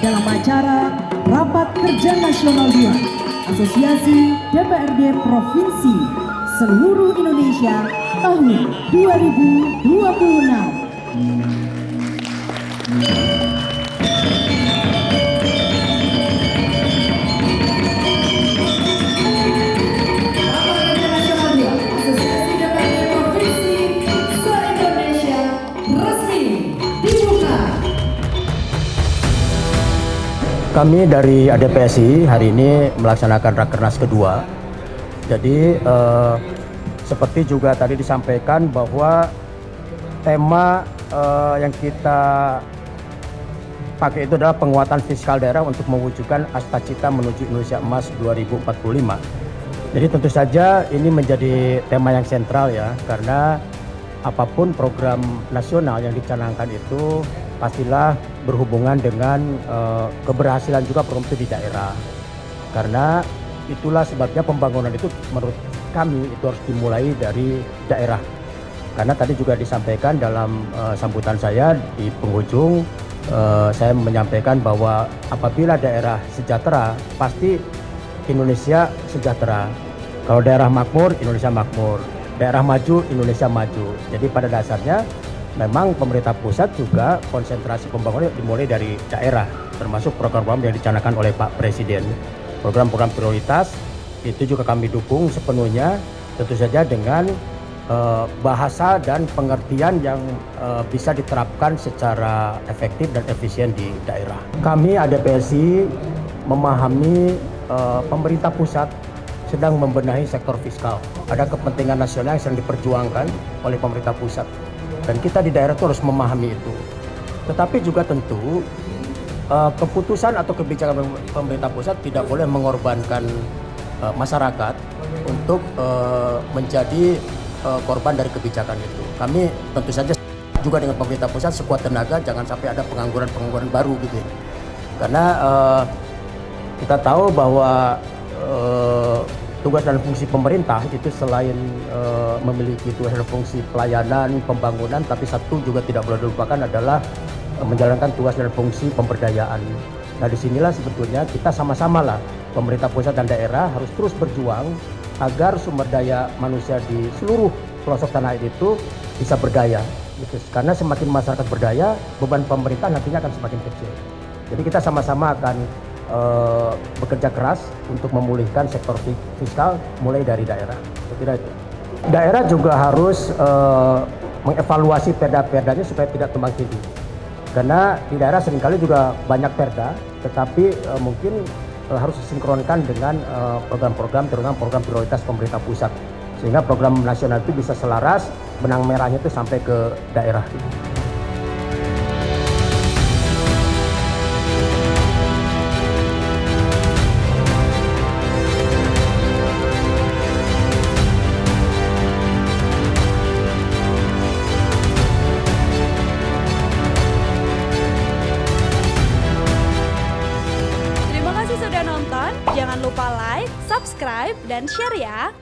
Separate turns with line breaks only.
dalam acara Rapat Kerja Nasional 2 Asosiasi DPRD Provinsi seluruh Indonesia tahun 2026.
Kami dari ADPSI hari ini melaksanakan Rakernas kedua. Jadi seperti juga tadi disampaikan bahwa tema yang kita pakai itu adalah penguatan fiskal daerah untuk mewujudkan Astacita menuju Indonesia Emas 2045. Jadi tentu saja ini menjadi tema yang sentral ya, karena apapun program nasional yang dicanangkan itu pastilah berhubungan dengan keberhasilan juga program itu di daerah. Karena itulah sebabnya pembangunan itu menurut kami itu harus dimulai dari daerah. Karena tadi juga disampaikan dalam sambutan saya di penghujung, saya menyampaikan bahwa apabila daerah sejahtera, pasti Indonesia sejahtera. Kalau daerah makmur, Indonesia makmur. Daerah maju, Indonesia maju. Jadi pada dasarnya memang pemerintah pusat juga konsentrasi pembangunan dimulai dari daerah, termasuk program-program yang dicanangkan oleh Pak Presiden. Program-program prioritas itu juga kami dukung sepenuhnya, tentu saja dengan bahasa dan pengertian yang bisa diterapkan secara efektif dan efisien di daerah. Kami ADPSI memahami pemerintah pusat sedang membenahi sektor fiskal. Ada kepentingan nasional yang sedang diperjuangkan oleh pemerintah pusat. Dan kita di daerah itu harus memahami itu. Tetapi juga tentu keputusan atau kebijakan pemerintah pusat tidak boleh mengorbankan masyarakat untuk menjadi korban dari kebijakan itu. Kami tentu saja juga dengan pemerintah pusat sekuat tenaga, jangan sampai ada pengangguran baru gitu. Karena kita tahu bahwa tugas dan fungsi pemerintah itu selain memiliki tugas dan fungsi pelayanan, pembangunan, tapi satu juga tidak boleh dilupakan adalah menjalankan tugas dan fungsi pemberdayaan. Nah disinilah sebetulnya kita sama-sama lah, pemerintah pusat dan daerah harus terus berjuang agar sumber daya manusia di seluruh pelosok tanah air itu bisa berdaya. Gitu. Karena semakin masyarakat berdaya, beban pemerintah nantinya akan semakin kecil. Jadi kita sama-sama akan bekerja keras untuk memulihkan sektor fiskal mulai dari daerah. Saya kira itu. Daerah juga harus mengevaluasi perda-perdanya supaya tidak tumbang tindih. Karena di daerah seringkali juga banyak perda, tetapi mungkin harus disinkronkan dengan program-program, terutama program prioritas pemerintah pusat. Sehingga program nasional itu bisa selaras, benang merahnya itu sampai ke daerah.
Sudah nonton, jangan lupa like, subscribe, dan share ya.